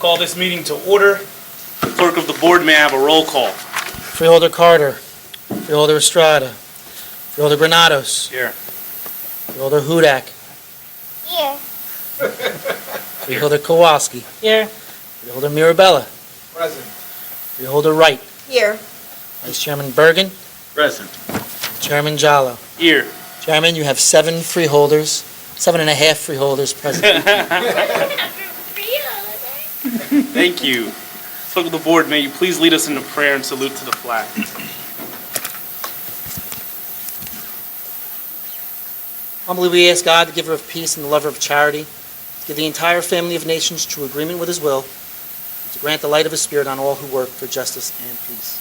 Call this meeting to order. Clerk of the board, may I have a roll call? Freeholder Carter. Freeholder Estrada. Freeholder Granados. Here. Freeholder Hudak. Here. Freeholder Kowalski. Here. Freeholder Mirabella. Present. Freeholder Wright. Here. Vice Chairman Bergen. Present. Chairman Jallo. Here. Chairman, you have 7 freeholders, 7.5 freeholders present. Thank you. Clerk of the board, may you please lead us in a prayer and salute to the flag. Humbly we ask God, the giver of peace and the lover of charity, to give the entire family of nations true agreement with his will, and to grant the light of his spirit on all who work for justice and peace.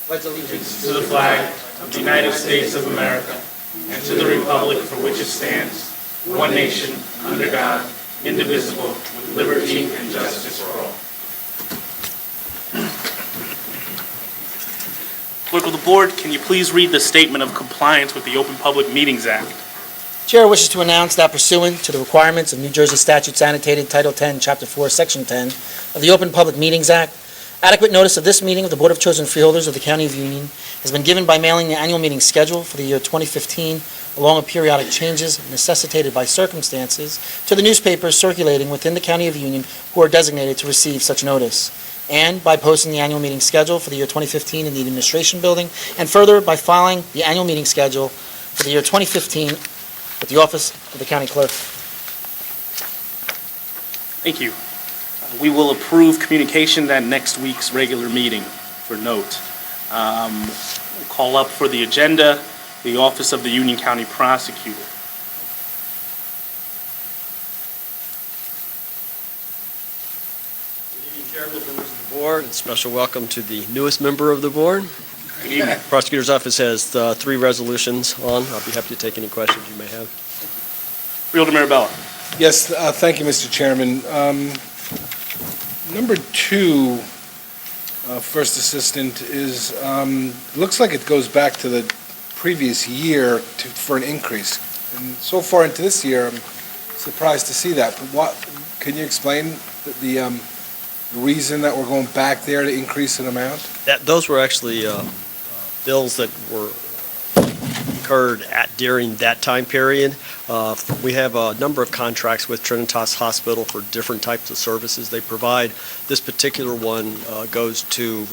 Pledge allegiance To the flag of the United States of America and to the republic for which it stands, one nation, under God, indivisible, with liberty and justice for all. Clerk of the board, can you please read the statement of compliance with the Open Public Meetings Act? Chair wishes to announce that pursuant to the requirements of New Jersey Statutes Annotated Title 10, Chapter 4, Section 10 of the Open Public Meetings Act, adequate notice of this meeting of the Board of Chosen Freeholders of the County of Union has been given by mailing the annual meeting schedule for the year 2015, along with periodic changes necessitated by circumstances, to the newspapers circulating within the County of Union who are designated to receive such notice, and by posting the annual meeting schedule for the year 2015 in the Administration Building, and further by filing the annual meeting schedule for the year 2015 with the Office of the County Clerk. Thank you. We will approve communication at next week's regular meeting for note. We'll call up for the agenda the Office of the Union County Prosecutor. Good evening, Chairman, members of the board, and special welcome to the newest member of the board. Good evening. Prosecutor's Office has 3 resolutions on. I'll be happy to take any questions you may have. Freeholder Mirabella. Yes, thank you, Mr. Chairman. Number 2, First Assistant, is, looks like it goes back to the previous year for an increase. And so far into this year, I'm surprised to see that. But can you explain the reason that we're going back there to increase an amount? Those were actually bills that were incurred during that time period. We have a number of contracts with Trinitas Hospital for different types of services they provide. This particular one goes to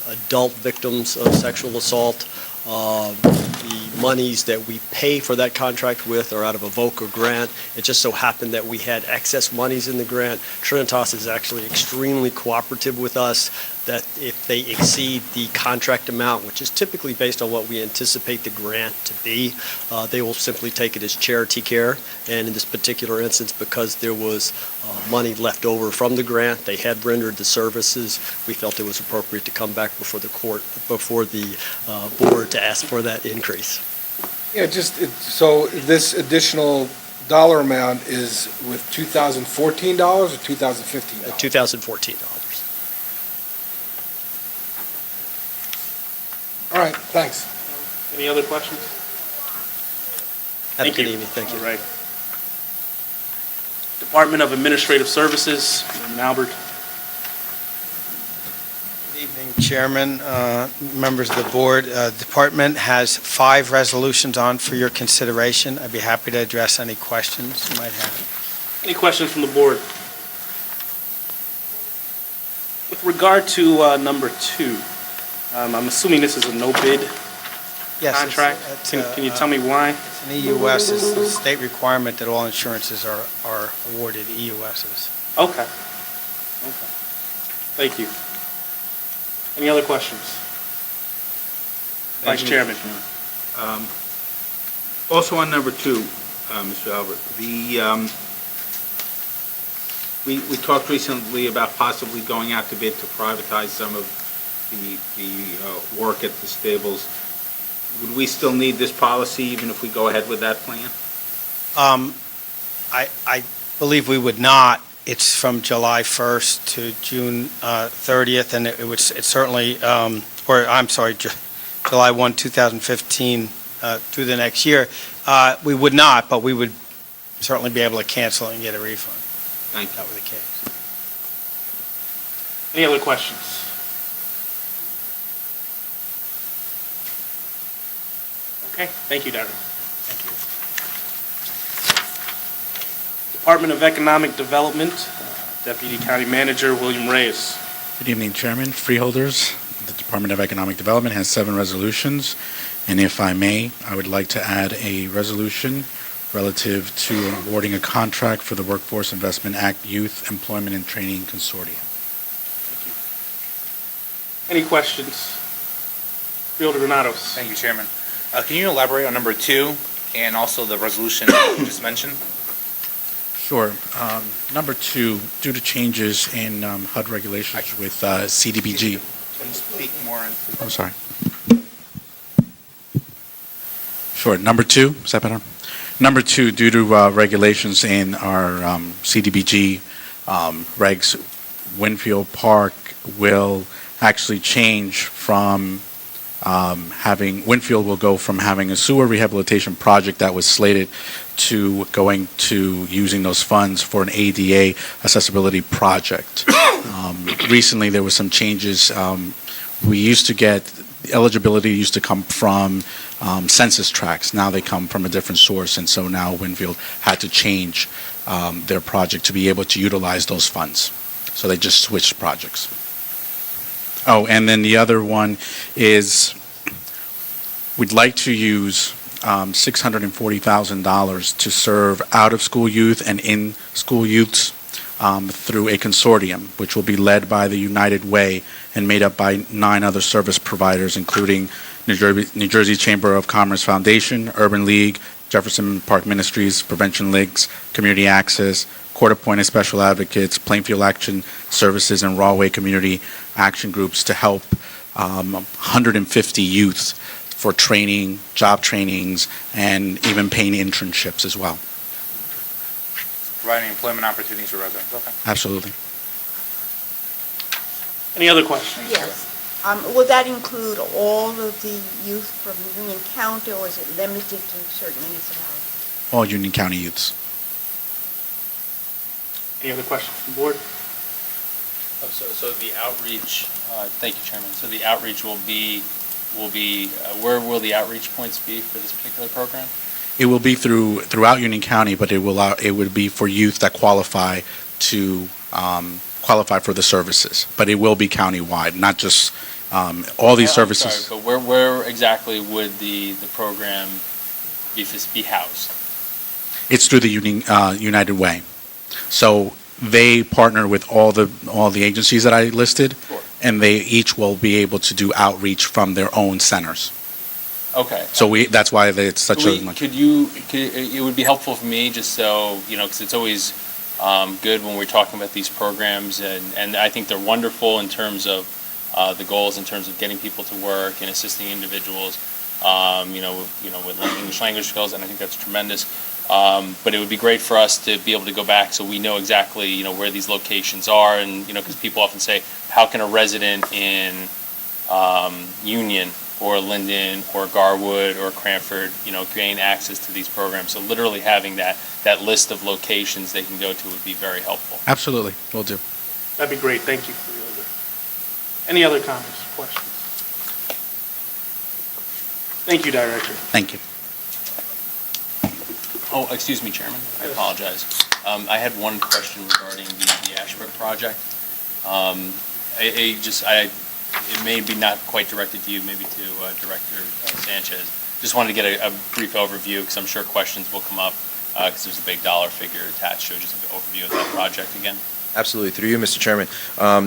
adult victims of sexual assault. The monies that we pay for that contract with are out of a VOCA grant. It just so happened that we had excess monies in the grant. Trinitas is actually extremely cooperative with us, that if they exceed the contract amount, which is typically based on what we anticipate the grant to be, they will simply take it as charity care. And in this particular instance, because there was money left over from the grant, they had rendered the services, we felt it was appropriate to come back before the court, before the board, to ask for that increase. Yeah, so this additional dollar amount is with $2014 or $2015? $2014. All right, thanks. Any other questions? Have a Thank good you. evening. Thank you. All right. Department of Administrative Services, Chairman Albert. Good evening, Chairman, members of the board. Department has 5 resolutions on for your consideration. I'd be happy to address any questions you might have. Any questions from the board? With regard to number 2, I'm assuming this is a no-bid Yes, contract. Can you tell me why? It's an EUS. It's a state requirement that all insurances are awarded EUSs. Okay. Thank you. Any other questions? Vice Chairman. Also on number 2, Mr. Albert, we talked recently about possibly going out to bid to privatize some of the work at the stables. Would we still need this policy even if we go ahead with that plan? I believe we would not. It's from July 1st to June 30th, and it's certainly, July 1, 2015 through the next year. We would not, but we would certainly be able to cancel it and get a refund. Thank If that were the case. Any other questions? Okay, thank you, Darren. Thank you. Department of Economic Development, Deputy County Manager William Reyes. Good evening, Chairman, freeholders. The Department of Economic Development has 7 resolutions, and if I may, I would like to add a resolution relative to awarding a contract for the Workforce Investment Act Youth Employment and Training Consortium. Any questions? Freeholder Granados. Thank you, Chairman. Can you elaborate on number 2 and also the resolution you just mentioned? Sure. Number 2, due to changes in HUD regulations with CDBG. Can you speak more into I'm sorry. Sure. Number 2, is that better? Number 2, due to regulations in our CDBG regs, Winfield Park will actually change from Winfield will go from having a sewer rehabilitation project that was slated to going to using those funds for an ADA accessibility project. Recently, there were some changes. We used to get, eligibility used to come from census tracts. Now they come from a different source, and so now Winfield had to change their project to be able to utilize those funds. So they just switched projects. Oh, and then the other one is we'd like to use $640,000 to serve out-of-school youth and in-school youths through a consortium, which will be led by the United Way and made up by 9 other service providers, including New Jersey Chamber of Commerce Foundation, Urban League, Jefferson Park Ministries, Prevention Leagues, Community Access, Court-appointed special advocates, Plainfield Action Services, and Rawway Community Action Groups to help 150 youth for training, job trainings, and even paying internships as well. providing employment opportunities for residents? Okay. Absolutely. Any other questions? Yes. Will that include all of the youth from Union County, or is it limited to certain municipalities? All Union County youths. Any other questions from the board? So the outreach, thank you, Chairman. So the outreach will be, where will the outreach points be for this particular program? It will be throughout Union County, but it would be for youth that qualify to qualify for the services. But it will be countywide, not just all these services. Sorry, but where exactly would the program be housed? It's through the United Way. So they partner with all the agencies that I listed, Sure. and they each will be able to do outreach from their own centers. Okay. So that's why it's such a. It would be helpful for me, just so, because it's always good when we're talking about these programs, and I think they're wonderful in terms of the goals, in terms of getting people to work and assisting individuals, with English language skills, and I think that's tremendous. But it would be great for us to be able to go back so we know exactly, where these locations are, and, because people often say, how can a resident in Union or Linden or Garwood or Cranford, gain access to these programs? So literally having that list of locations they can go to would be very helpful. Absolutely, will do. That'd be great. Thank you, Freeholder. Any other comments, questions? Thank you, Director. Thank you. Oh, excuse me, Chairman. I apologize. I had one question regarding the Ashbrook project. It may be not quite directed to you, maybe to Director Sanchez. Just wanted to get a brief overview, because I'm sure questions will come up, because there's a big dollar figure attached to it. Just an overview of that project again. Absolutely. Through you, Mr. Chairman.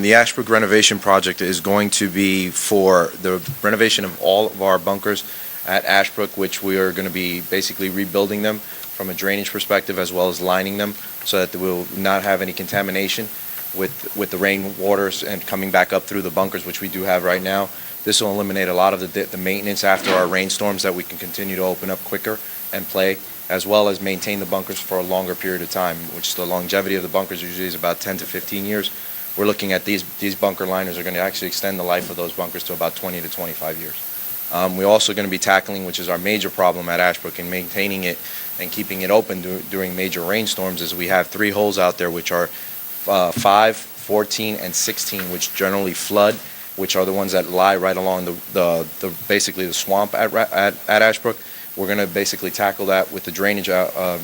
The Ashbrook renovation project is going to be for the renovation of all of our bunkers at Ashbrook, which we are going to be basically rebuilding them from a drainage perspective, as well as lining them so that we will not have any contamination with the rain waters and coming back up through the bunkers, which we do have right now. This will eliminate a lot of the maintenance after our rainstorms, that we can continue to open up quicker and play, as well as maintain the bunkers for a longer period of time, which the longevity of the bunkers usually is about 10 to 15 years. We're looking at these bunker liners are going to actually extend the life of those bunkers to about 20 to 25 years. We're also going to be tackling, which is our major problem at Ashbrook, and maintaining it and keeping it open during major rainstorms, is we have 3 holes out there, which are 5, 14, and 16, which generally flood, which are the ones that lie right along basically the swamp at Ashbrook. We're going to basically tackle that with the drainage, a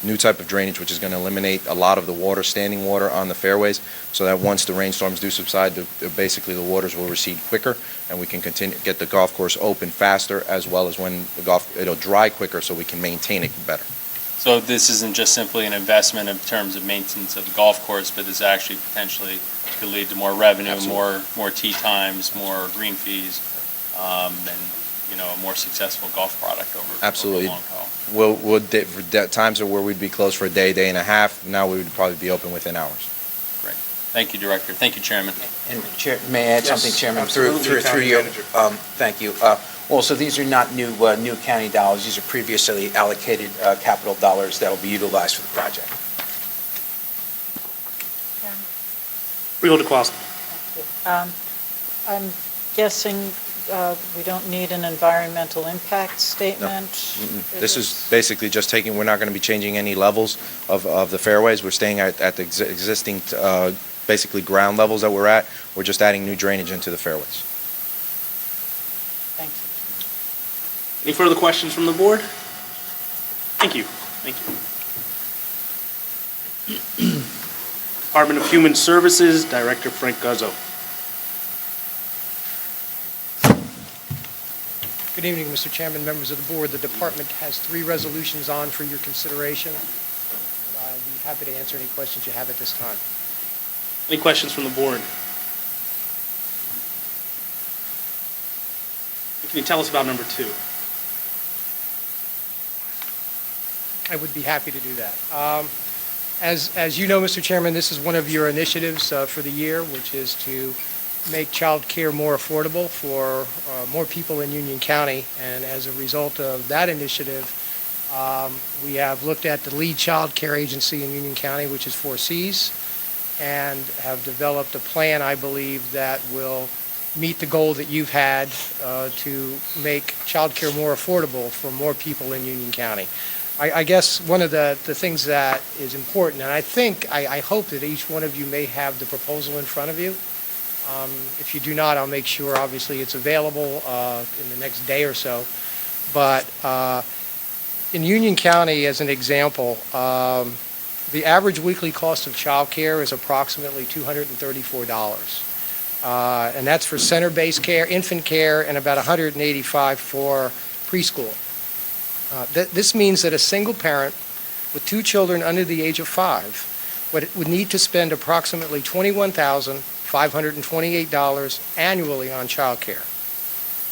new type of drainage, which is going to eliminate a lot of the water, standing water on the fairways, so that once the rainstorms do subside, basically the waters will recede quicker, and we can continue get the golf course open faster, as well as when it'll dry quicker, so we can maintain it better. So this isn't just simply an investment in terms of maintenance of the golf course, but this actually potentially could lead to more revenue, Absolutely. more tee times, more green fees, and a more successful golf product over Absolutely. a long haul. Times are where we'd be closed for a day, day and a half. Now we would probably be open within hours. Thank you, Director. Thank you, Chairman. And may I add Yes, something, Chairman? absolutely, Through you. County Manager. Thank you. Also, these are not new county dollars. These are previously allocated capital dollars that will be utilized for the project. Freeholder Quast. I'm guessing we don't need an environmental impact statement? This is basically just we're not going to be changing any levels of the fairways. We're staying at the existing, basically ground levels that we're at. We're just adding new drainage into the fairways. Thank you. Any further questions from the board? Thank you. Thank you. Department of Human Services, Director Frank Guzzo. Good evening, Mr. Chairman, members of the board. The department has 3 resolutions on for your consideration. And I'd be happy to answer any questions you have at this time. Any questions from the board? Can you tell us about number 2? I would be happy to do that. As you know, Mr. Chairman, this is one of your initiatives for the year, which is to make child care more affordable for more people in Union County. And as a result of that initiative, we have looked at the lead child care agency in Union County, which is 4Cs, and have developed a plan, I believe, that will meet the goal that you've had to make child care more affordable for more people in Union County. I guess one of the things that is important, and I hope that each one of you may have the proposal in front of you. If you do not, I'll make sure, obviously, it's available in the next day or so. But in Union County, as an example, the average weekly cost of child care is approximately $234. And that's for center-based care, infant care, and about $185 for preschool. This means that a single parent with 2 children under the age of 5 would need to spend approximately $21,528 annually on child care.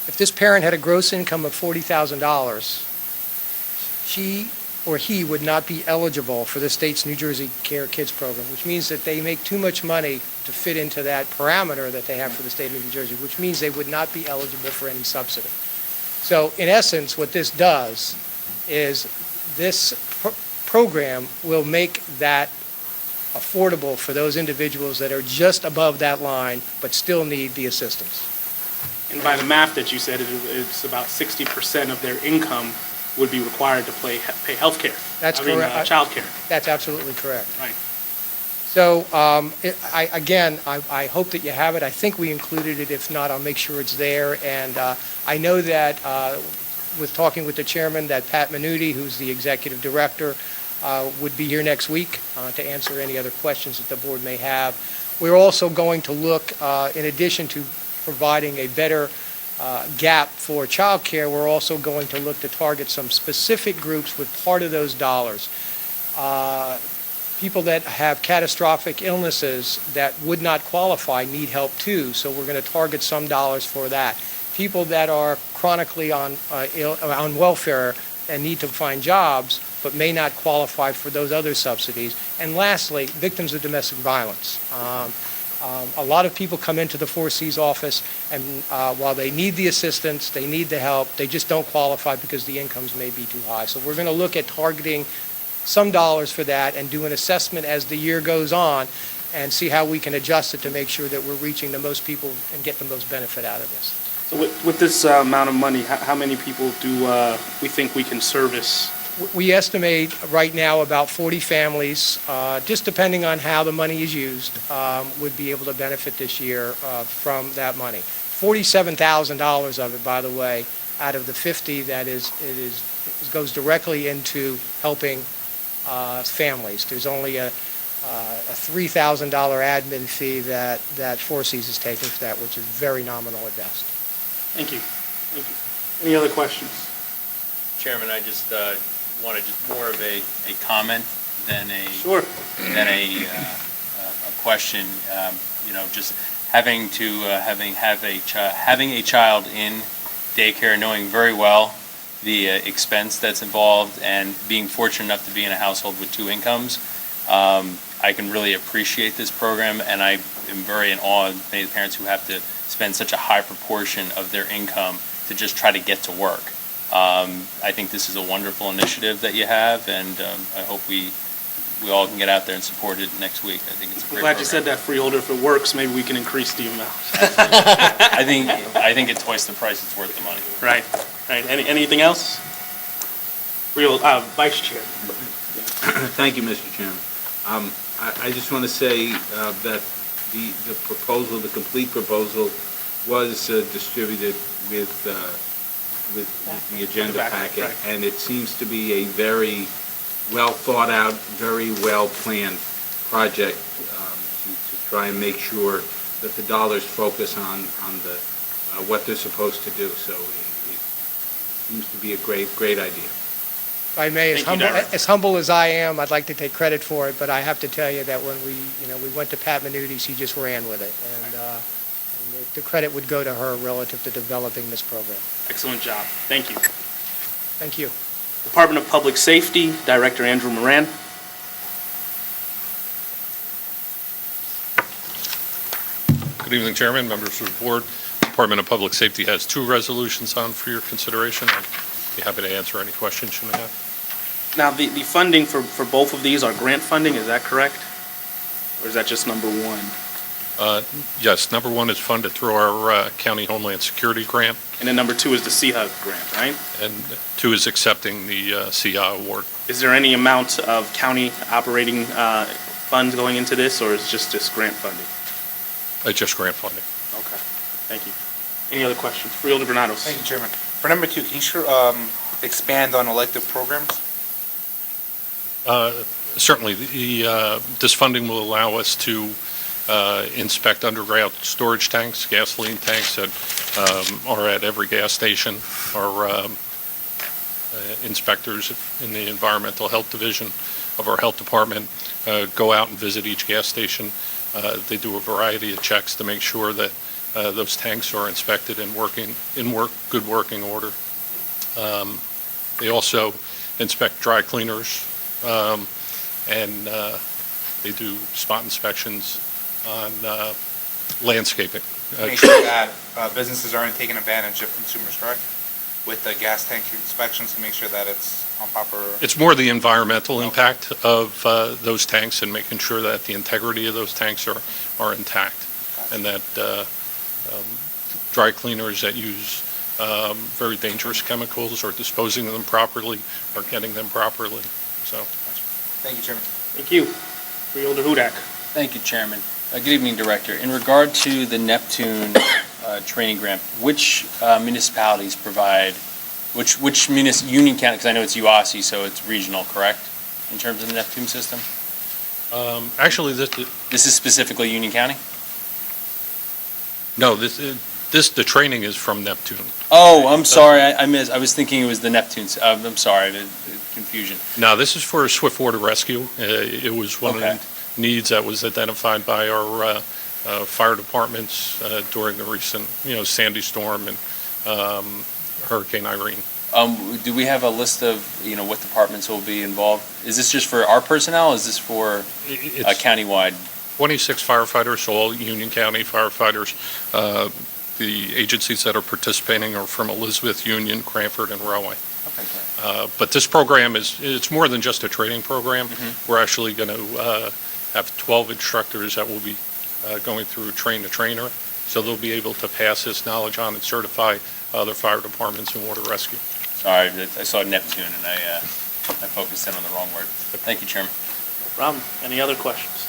If this parent had a gross income of $40,000, she or he would not be eligible for the state's New Jersey Care Kids program, which means that they make too much money to fit into that parameter that they have for the state of New Jersey, which means they would not be eligible for any subsidy. So in essence, what this does is this program will make that affordable for those individuals that are just above that line but still need the assistance. And by the math that you said, it's about 60% of their income would be required to pay health care. That's correct. Child care. That's absolutely correct. Right. So, I hope that you have it. I think we included it. If not, I'll make sure it's there. And I know that with talking with the chairman, that Pat Minuti, who's the executive director, would be here next week to answer any other questions that the board may have. We're also going to look, in addition to providing a better gap for child care, we're also going to look to target some specific groups with part of those dollars. People that have catastrophic illnesses that would not qualify need help too, so we're going to target some dollars for that. People that are chronically on welfare and need to find jobs but may not qualify for those other subsidies. And lastly, victims of domestic violence. A lot of people come into the 4C's office, and while they need the assistance, they need the help, they just don't qualify because the incomes may be too high. So we're going to look at targeting some dollars for that and do an assessment as the year goes on and see how we can adjust it to make sure that we're reaching the most people and get the most benefit out of this. So with this amount of money, how many people do we think we can service? We estimate right now about 40 families, just depending on how the money is used, would be able to benefit this year from that money. $47,000 of it, by the way, out of the 50 that goes directly into helping families. There's only a $3,000 admin fee that Four Seas is taking for that, which is very nominal at best. Thank you. Thank you. Any other questions? Chairman, I just wanted just more of a comment than a Sure. than a question. Just having a child in daycare, knowing very well the expense that's involved, and being fortunate enough to be in a household with two incomes, I can really appreciate this program, and I am very in awe of many parents who have to spend such a high proportion of their income to just try to get to work. I think this is a wonderful initiative that you have, and I hope we all can get out there and support it next week. I think it's a I'm great glad program. you said that, Freeholder. If it works, maybe we can increase the amount. I think at twice the price, it's worth the money. Right. Right. Anything else? Vice Chair. Thank you, Mr. Chairman. I just want to say that the proposal, the complete proposal, was distributed with the agenda packet, right. and it seems to be a very well thought out, very well planned project to try and make sure that the dollars focus on the what they're supposed to do. So it seems to be a great idea. If I may, as humble as I am, I'd like to take credit for it, but I have to tell you that when we went to Pat Manuti's, he just ran with it, and the credit would go to her relative to developing this program. Excellent job. Thank you. Thank you. Department of Public Safety, Director Andrew Moran. Good evening, Chairman, members of the board. Department of Public Safety has two resolutions on for your consideration. I'd be happy to answer any questions you may have. Now, the funding for both of these are grant funding, is that correct? Or is that just number one? Yes, number one is funded through our County Homeland Security grant, And then number two is the CHUG grant, right? and two is accepting the CIA award. Is there any amount of county operating funds going into this, or is it just this grant funding? Just grant funding. Okay, thank you. Any other questions? Freeholder Bernados. Thank you, Chairman. For number two, can you expand on elective programs? Certainly, this funding will allow us to inspect underground storage tanks, gasoline tanks that are at every gas station. Our inspectors in the Environmental Health Division of our Health Department go out and visit each gas station. They do a variety of checks to make sure that those tanks are inspected and good working order. They also inspect dry cleaners, and they do spot inspections on landscaping. Make sure that businesses aren't taking advantage of consumers, correct? With the gas tank inspections to make sure that it's on proper... It's more the environmental impact of those tanks and making sure that the integrity of those tanks are intact, and that dry cleaners that use very dangerous chemicals or disposing of them properly are getting them properly. So, Thank you, Chairman. Thank you. Freeholder Hudak. Thank you, Chairman. Good evening, Director. In regard to the Neptune training grant, which municipalities provide, which Union County, because I know it's UASI, so it's regional, correct, in terms of the Neptune system? actually, This is specifically Union County? no, the training is from Neptune. Oh, I'm sorry, I was thinking it was the Neptune, I'm sorry, the confusion. No, this is for swiftwater rescue. It was one of the needs that was identified by our fire departments during the recent, Sandy storm and Hurricane Irene. Do we have a list of, what departments will be involved? Is this just for our personnel, or is this for It's countywide? 26 firefighters, all Union County firefighters. The agencies that are participating are from Elizabeth, Union, Cranford, and Rahway. Okay, great. But this program it's more than just a training program. We're actually going to have 12 instructors that will be going through train the trainer, so they'll be able to pass this knowledge on and certify other fire departments and water rescue. Sorry, I saw Neptune and I focused in on the wrong word. But thank you, Chairman. No problem. Any other questions?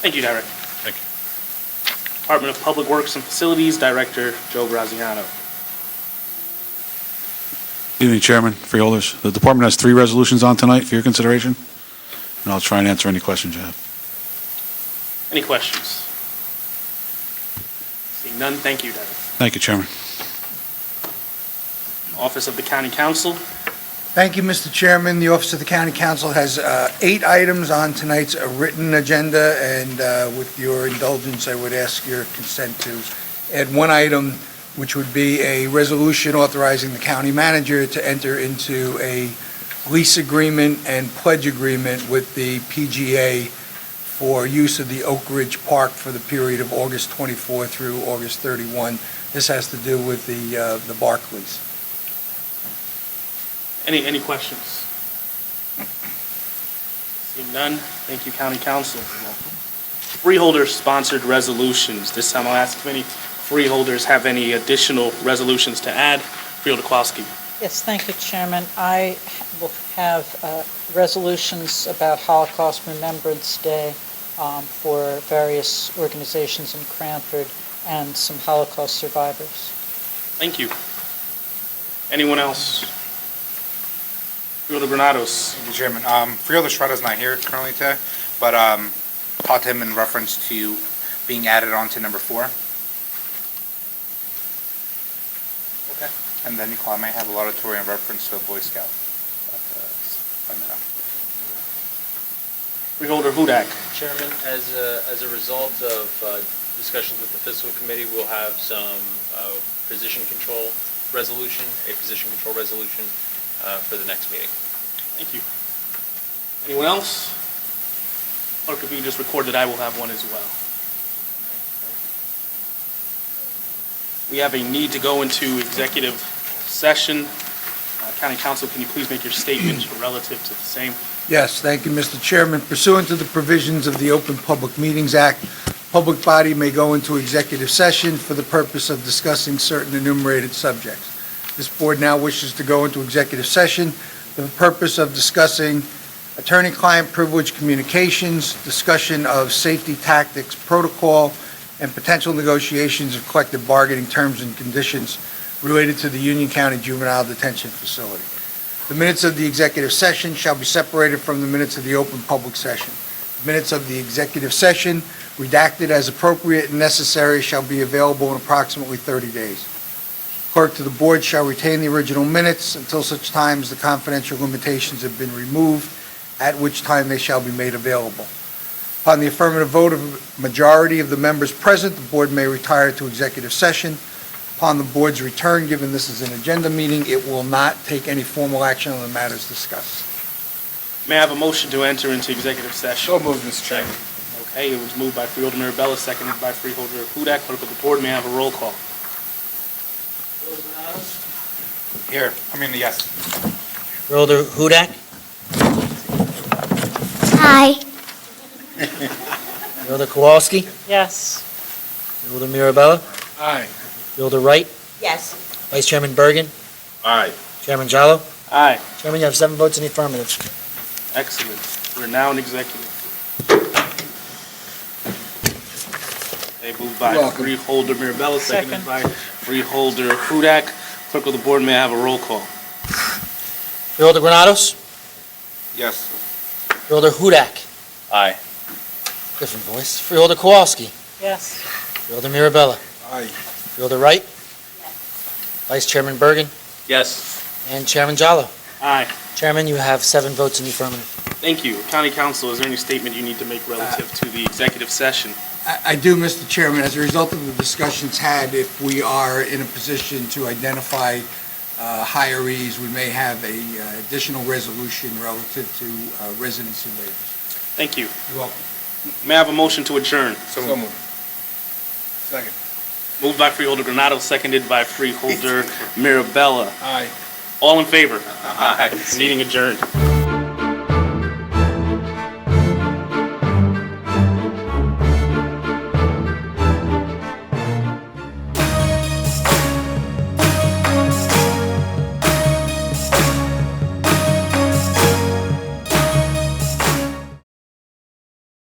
Thank you, Director. Thank you. Department of Public Works and Facilities, Director Joe Graziano. Evening, Chairman, freeholders. The department has 3 resolutions on tonight for your consideration, and I'll try and answer any questions you have. Any questions? Seeing none, thank you, Director. Thank you, Chairman. Office of the County Council. Thank you, Mr. Chairman. The Office of the County Council has 8 items on tonight's written agenda, and with your indulgence, I would ask your consent to add 1 item, which would be a resolution authorizing the county manager to enter into a lease agreement and pledge agreement with the PGA for use of the Oak Ridge Park for the period of August 24 through August 31. This has to do with the Barclays. Any questions? Seeing none, thank you, County Council. Freeholder-sponsored resolutions. This time I'll ask if any freeholders have any additional resolutions to add. Freeholder Kowalski. Yes, thank you, Chairman. I will have resolutions about Holocaust Remembrance Day for various organizations in Cranford and some Holocaust survivors. Thank you. Anyone else? Freeholder Granados. Thank you, Chairman. Freeholder Shredder's not here currently today, but talked to him in reference to being added on to number 4. Okay. And then Nicole, I might have a laudatory in reference to a Boy Scout. Freeholder Hudak. Chairman, as a result of discussions with the fiscal committee, we'll have some position control resolution for the next meeting. Thank you. Anyone else? Clerk, if you can just record that I will have one as well. We have a need to go into executive session. County Council, can you please make your statement relative to the same? Yes, thank you, Mr. Chairman. Pursuant to the provisions of the Open Public Meetings Act, public body may go into executive session for the purpose of discussing certain enumerated subjects. This board now wishes to go into executive session for the purpose of discussing attorney-client privilege communications, discussion of safety tactics protocol, and potential negotiations of collective bargaining terms and conditions related to the Union County Juvenile Detention Facility. The minutes of the executive session shall be separated from the minutes of the open public session. Minutes of the executive session, redacted as appropriate and necessary, shall be available in approximately 30 days. Clerk to the board shall retain the original minutes until such time as the confidential limitations have been removed, at which time they shall be made available. Upon the affirmative vote of a majority of the members present, the board may retire to executive session. Upon the board's return, given this is an agenda meeting, it will not take any formal action on the matters discussed. May I have a motion to enter into executive session? So moved, Mr. Chairman. Okay, it was moved by Freeholder Mirabella, seconded by Freeholder Hudak. Clerk of the board, may I have a roll call? Here, yes. Freeholder Hudak? Aye. Freeholder Kowalski? Yes. Freeholder Mirabella? Aye. Freeholder Wright? Yes. Vice Chairman Bergen? Aye. Chairman Jallo? Aye. Chairman, you have 7 votes in the affirmative. Excellent. We're now in executive. Okay, moved by You're welcome. Freeholder Mirabella, seconded Second. by Freeholder Hudak. Clerk of the board, may I have a roll call? Freeholder Granados? Yes. Freeholder Hudak? Aye. Different voice. Freeholder Kowalski? Yes. Freeholder Mirabella? Aye. Freeholder Wright? Vice Chairman Bergen? Yes. And Chairman Jallo? Aye. Chairman, you have 7 votes in the affirmative. Thank you. County Council, is there any statement you need to make relative to the executive session? I do, Mr. Chairman. As a result of the discussions had, if we are in a position to identify hirees, we may have a additional resolution relative to residency waivers. Thank you. You're welcome. May I have a motion to adjourn? So moved. Second. Moved by Freeholder Granados, seconded by Freeholder Mirabella. Aye. All in favor? Aye. Meeting adjourned.